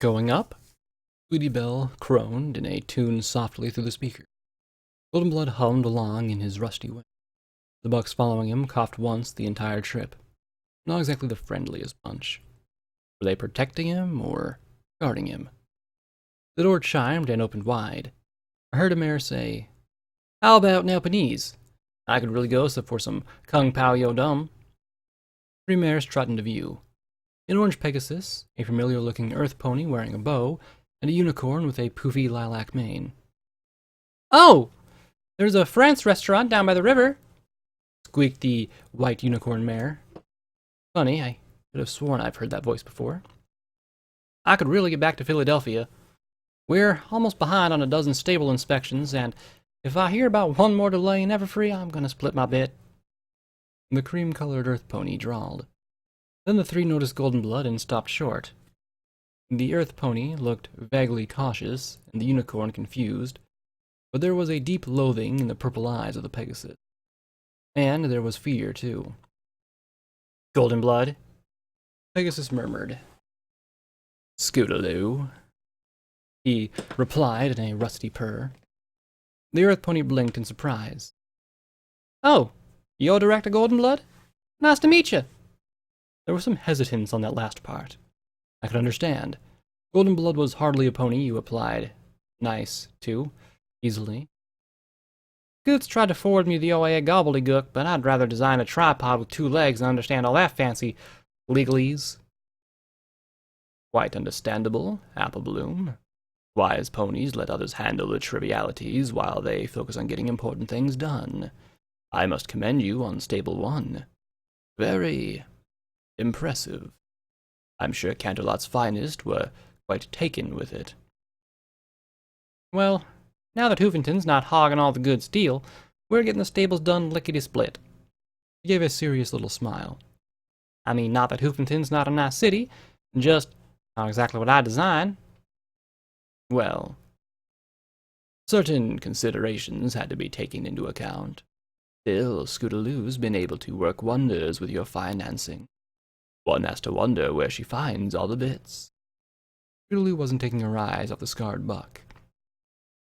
Going up? Sweetie Belle crooned in a tune softly through the speaker. Goldenblood hummed along in his rusty way. The bucks following him coughed once the entire trip. Not exactly the friendliest bunch. Were they protecting him or guarding him? The door chimed and opened wide. I heard a mare say, "How about Nelpanese? I could really go for some Kung Pao Yo Dum." Three mares trot into view. An orange Pegasus, a familiar-looking earth pony wearing a bow, and a unicorn with a poofy lilac mane. "Oh! There's a France restaurant down by the river," squeaked the white unicorn mare. Funny, I could have sworn I've heard that voice before. I could really get back to Philadelphia. We're almost behind on a dozen stable inspections, and if I hear about one more delay in Everfree, I'm gonna split my bit. The cream-colored earth pony drawled. Then the three noticed Goldenblood and stopped short. The earth pony looked vaguely cautious, and the unicorn confused, but there was a deep loathing in the purple eyes of the Pegasus. And there was fear, too. "Goldenblood," Pegasus murmured. "Scootaloo," he replied in a rusty purr. The earth pony blinked in surprise. "Oh, you're Director Goldenblood? Nice to meet you." There was some hesitance on that last part. I could understand. Goldenblood was hardly a pony you applied nice to easily. "Scoots tried to forward me the OA gobbledygook, but I'd rather design a tripod with 2 legs and understand all that fancy legalese." "Quite understandable, Apple Bloom. Wise ponies let others handle the trivialities while they focus on getting important things done. I must commend you on Stable 1. Very impressive. I'm sure Canterlot's finest were quite taken with it." "Well, now that Hoofington's not hogging all the good steel, we're getting the stables done lickety-split." He gave a serious little smile. "I mean, not that Hoofington's not a nice city, just not exactly what I design." "Well, certain considerations had to be taken into account. Still, Scootaloo's been able to work wonders with your financing. One has to wonder where she finds all the bits." Scootaloo wasn't taking her eyes off the scarred buck.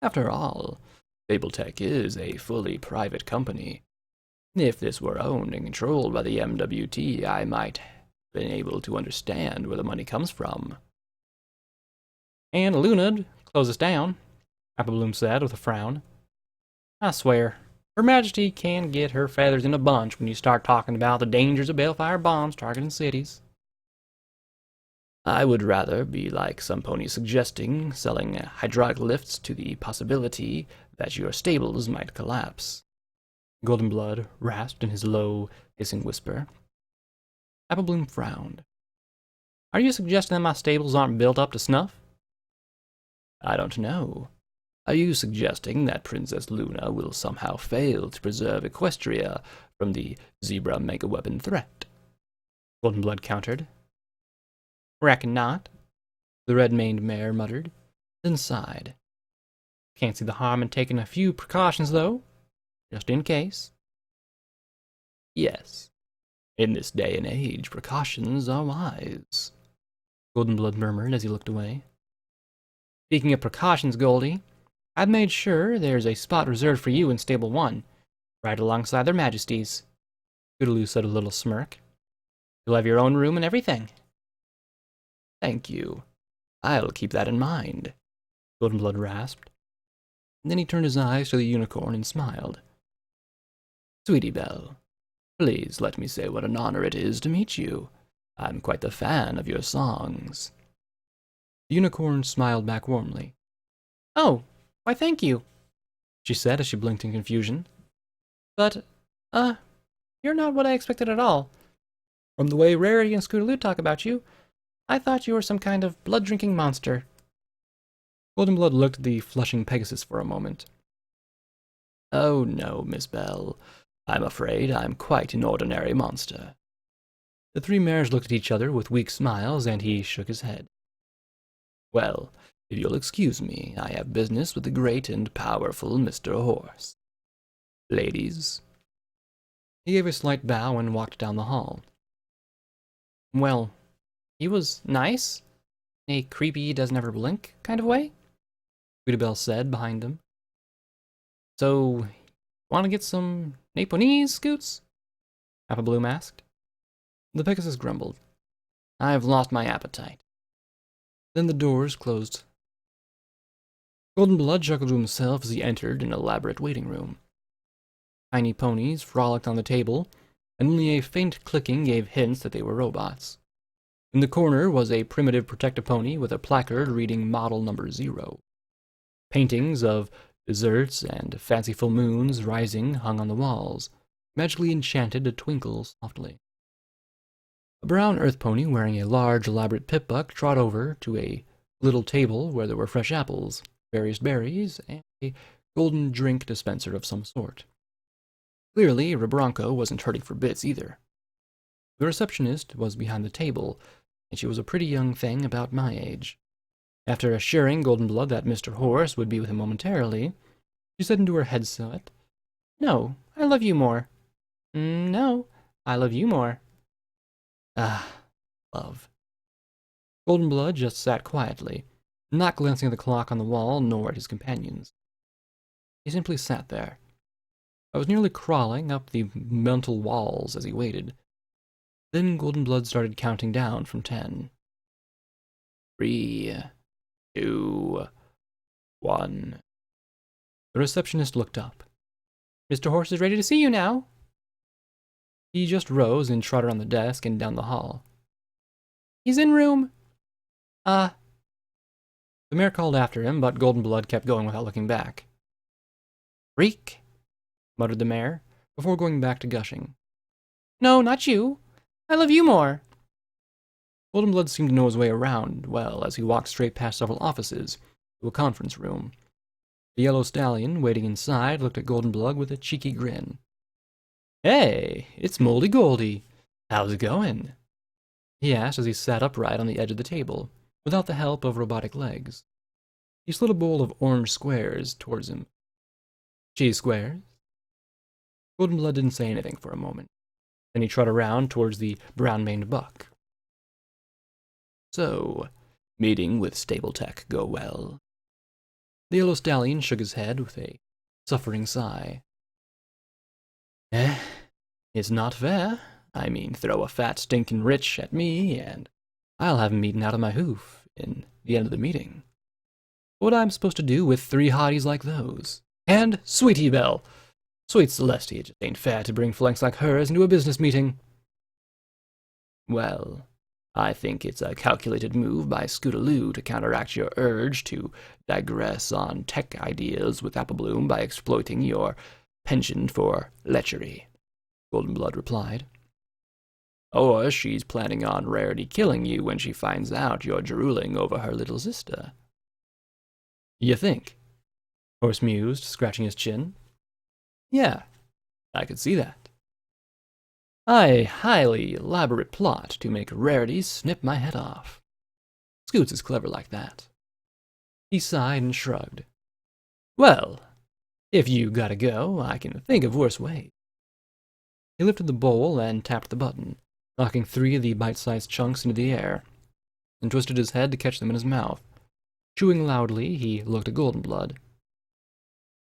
"After all, Fabletech is a fully private company. If this were owned and controlled by the MWT, I might have been able to understand where the money comes from." "And Luna'd close us down," Applebloom said with a frown. "I swear, Her Majesty can get her feathers in a bunch when you start talking about the dangers of balefire bombs targeting cities." "I would rather be like some ponies suggesting, selling hydraulic lifts to the possibility that your stables might collapse," Goldenblood rasped in his low, hissing whisper. Applebloom frowned. "Are you suggesting that my stables aren't built up to snuff?" "I don't know. Are you suggesting that Princess Luna will somehow fail to preserve Equestria from the zebra mega-weapon threat?" Goldenblood countered. "Reckon not," the red-maned mare muttered, then sighed. "Can't see the harm in taking a few precautions, though, just in case." "Yes, in this day and age, precautions are wise," Goldenblood murmured as he looked away. "Speaking of precautions, Goldie, I've made sure there's a spot reserved for you in Stable 1, right alongside their Majesties," Scootaloo said with a little smirk. "You'll have your own room and everything." "Thank you. I'll keep that in mind," Goldenblood rasped. And then he turned his eyes to the unicorn and smiled. "Sweetie Belle, please let me say what an honor it is to meet you. I'm quite the fan of your songs." The unicorn smiled back warmly. "Oh, why thank you," she said as she blinked in confusion. "But, you're not what I expected at all. From the way Rarity and Scootaloo talk about you, I thought you were some kind of blood-drinking monster." Goldenblood looked at the flushing Pegasus for a moment. "Oh no, Miss Belle. I'm afraid I'm quite an ordinary monster." The three mares looked at each other with weak smiles, and he shook his head. "Well, if you'll excuse me, I have business with the great and powerful Mr. Horse. Ladies." He gave a slight bow and walked down the hall. "Well, he was nice," a creepy, doesn't ever blink kind of way, Sweetabelle said behind them. So, want to get some Naponese, Scoots? Apple Bloom asked. The Pegasus grumbled. I've lost my appetite. Then the doors closed. Golden Blood chuckled to himself as he entered an elaborate waiting room. Tiny ponies frolicked on the table, and only a faint clicking gave hints that they were robots. In the corner was a primitive protective pony with a placard reading Model Number 0. Paintings of desserts and fanciful moons rising hung on the walls, magically enchanted to twinkle softly. A brown earth pony wearing a large, elaborate pip-buck trot over to a little table where there were fresh apples, various berries, and a golden drink dispenser of some sort. Clearly, Rebronco wasn't hurting for bits either. The receptionist was behind the table, and she was a pretty young thing about my age. After assuring Golden Blood that Mr. Horse would be with him momentarily, she said into her headset, "No, I love you more." "No, I love you more." Ah, love. Golden Blood just sat quietly, not glancing at the clock on the wall nor at his companions. He simply sat there. I was nearly crawling up the mental walls as he waited. Then Golden Blood started counting down from 10. 3, 2, 1. The receptionist looked up. "Mr. Horse is ready to see you now." He just rose and trotted around the desk and down the hall. "He's in room." The mayor called after him, but Golden Blood kept going without looking back. "Freak," muttered the mayor, before going back to gushing. "No, not you. I love you more." Golden Blood seemed to know his way around well as he walked straight past several offices to a conference room. The yellow stallion, waiting inside, looked at Golden Blood with a cheeky grin. "Hey, it's Moldy Goldie. How's it going?" he asked as he sat upright on the edge of the table, without the help of robotic legs. He slid a bowl of orange squares towards him. "Cheese squares?" Golden Blood didn't say anything for a moment. Then he trotted around towards the brown-maned buck. "So, meeting with Stable Tech go well?" The yellow stallion shook his head with a suffering sigh. It's not fair. I mean, throw a fat stinking rich at me, and I'll have him eaten out of my hoof in the end of the meeting. What I'm supposed to do with 3 hotties like those? And Sweetie Belle! Sweet Celestia, it just ain't fair to bring flanks like hers into a business meeting." "Well, I think it's a calculated move by Scootaloo to counteract your urge to digress on tech ideas with Applebloom by exploiting your penchant for lechery," Golden Blood replied. "Or she's planning on Rarity killing you when she finds out you're drooling over her little sister." "You think?" Horse mused, scratching his chin. "Yeah, I could see that. A highly elaborate plot to make Rarity snip my head off. Scoots is clever like that." He sighed and shrugged. "Well, if you gotta go, I can think of worse ways." He lifted the bowl and tapped the button, knocking 3 of the bite-sized chunks into the air, and twisted his head to catch them in his mouth. Chewing loudly, he looked at Golden Blood.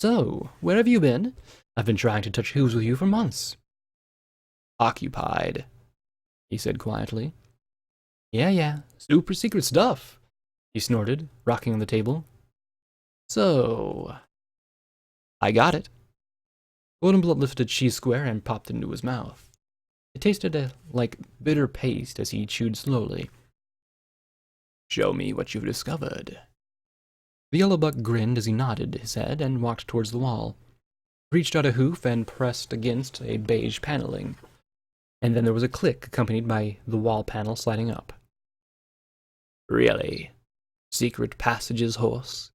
"So, where have you been? I've been trying to touch hooves with you for months." "Occupied," he said quietly. Yeah, super secret stuff," he snorted, rocking on the table. "So, I got it." Golden Blood lifted a cheese square and popped it into his mouth. It tasted like bitter paste as he chewed slowly. "Show me what you've discovered." The yellow buck grinned as he nodded his head and walked towards the wall. He reached out a hoof and pressed against a beige paneling, and then there was a click accompanied by the wall panel sliding up. "Really? Secret passages, Horse?"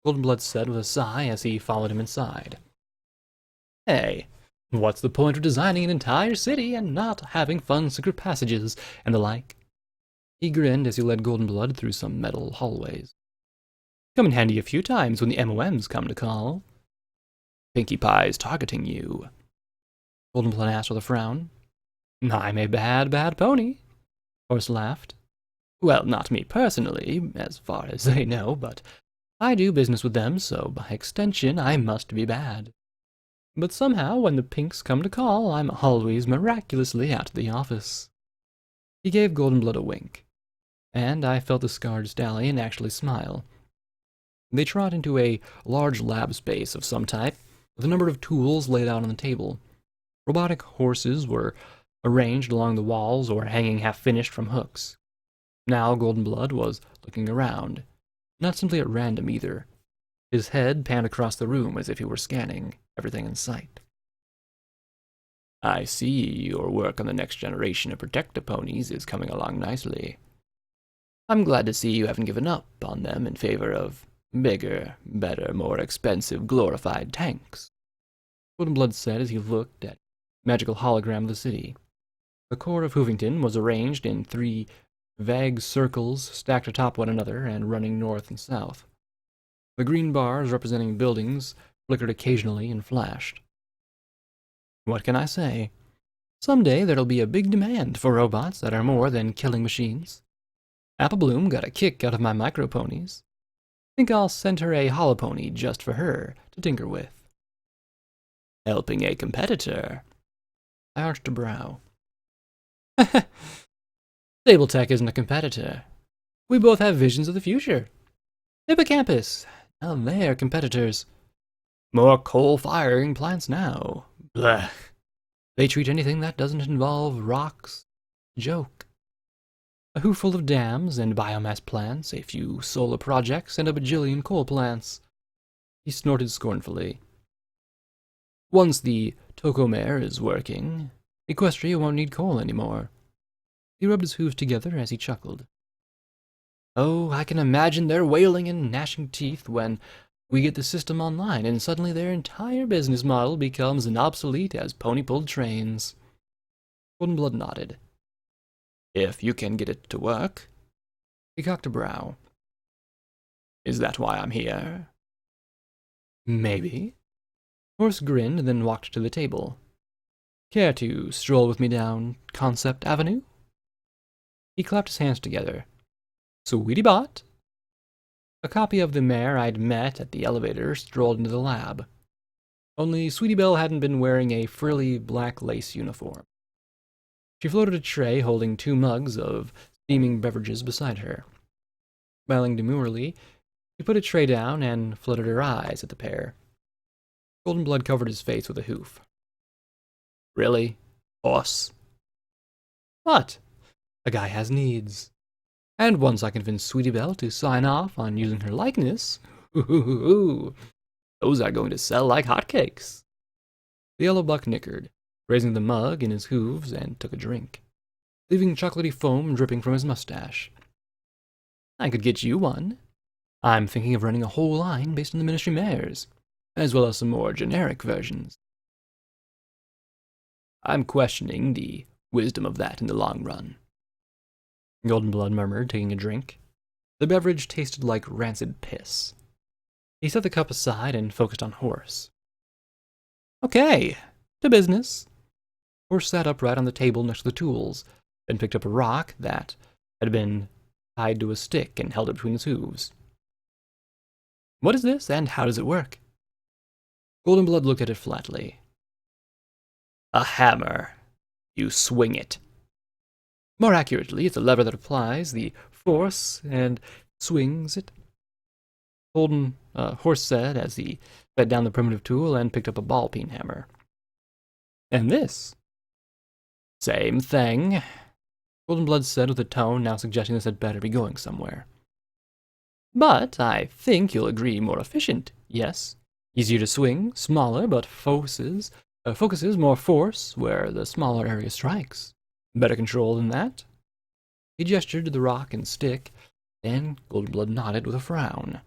Golden Blood said with a sigh as he followed him inside. "Hey, what's the point of designing an entire city and not having fun secret passages and the like?" He grinned as he led Golden Blood through some metal hallways. "Come in handy a few times when the MOMs come to call." "Pinkie Pie's targeting you?" Golden Blood asked with a frown. "I'm a bad, bad pony," Horse laughed. Well, not me personally, as far as they know, but I do business with them, so by extension I must be bad. But somehow, when the pinks come to call, I'm always miraculously out of the office." He gave Goldenblood a wink, and I felt the scarred stallion actually smile. They trot into a large lab space of some type, with a number of tools laid out on the table. Robotic horses were arranged along the walls or hanging half-finished from hooks. Now Goldenblood was looking around, not simply at random either. His head panned across the room as if he were scanning everything in sight. "I see your work on the next generation of Protectoponies is coming along nicely. I'm glad to see you haven't given up on them in favor of bigger, better, more expensive, glorified tanks," Goldenblood said as he looked at the magical hologram of the city. The core of Hoovington was arranged in 3 vague circles stacked atop one another and running north and south. The green bars representing buildings flickered occasionally and flashed. "What can I say? Someday there'll be a big demand for robots that are more than killing machines. Applebloom got a kick out of my microponies. Think I'll send her a holopony just for her to tinker with." "Helping a competitor?" I arched a brow. "Stable-tech isn't a competitor. We both have visions of the future. Hippocampus, now they're competitors. More coal-firing plants now. Blech. They treat anything that doesn't involve rocks. Joke. A hooful of dams and biomass plants, a few solar projects, and a bajillion coal plants." He snorted scornfully. "Once the Tocomare is working, Equestria won't need coal anymore." He rubbed his hooves together as he chuckled. "Oh, I can imagine their wailing and gnashing teeth when we get the system online, and suddenly their entire business model becomes as obsolete as pony-pulled trains." Goldenblood nodded. "If you can get it to work." He cocked a brow. "Is that why I'm here?" "Maybe." Horse grinned and then walked to the table. "Care to stroll with me down Concept Avenue?" He clapped his hands together. "Sweetie bot." A copy of the mare I'd met at the elevator strolled into the lab. Only Sweetie Belle hadn't been wearing a frilly black lace uniform. She floated a tray holding 2 mugs of steaming beverages beside her. Smiling demurely, she put a tray down and fluttered her eyes at the pair. Goldenblood covered his face with a hoof. "Really? Horse?" "What? A guy has needs. And once I convince Sweetie Belle to sign off on using her likeness, those are going to sell like hotcakes." The yellow buck nickered, raising the mug in his hooves, and took a drink, leaving chocolatey foam dripping from his mustache. "I could get you one. I'm thinking of running a whole line based on the Ministry mares, as well as some more generic versions." "I'm questioning the wisdom of that in the long run," Goldenblood murmured, taking a drink. The beverage tasted like rancid piss. He set the cup aside and focused on Horse. "Okay, to business." Horse sat upright on the table next to the tools, then picked up a rock that had been tied to a stick and held it between his hooves. "What is this, and how does it work?" Goldenblood looked at it flatly. "A hammer. You swing it. More accurately, it's a lever that applies the force and swings it," Horse said as he set down the primitive tool and picked up a ball-peen hammer. "And this?" "Same thing," Goldenblood said with a tone now suggesting this had better be going somewhere. "But I think you'll agree more efficient, yes? Easier to swing, smaller, but focuses more force where the smaller area strikes. Better control than that?" He gestured to the rock and stick, then Goldenblood nodded with a frown.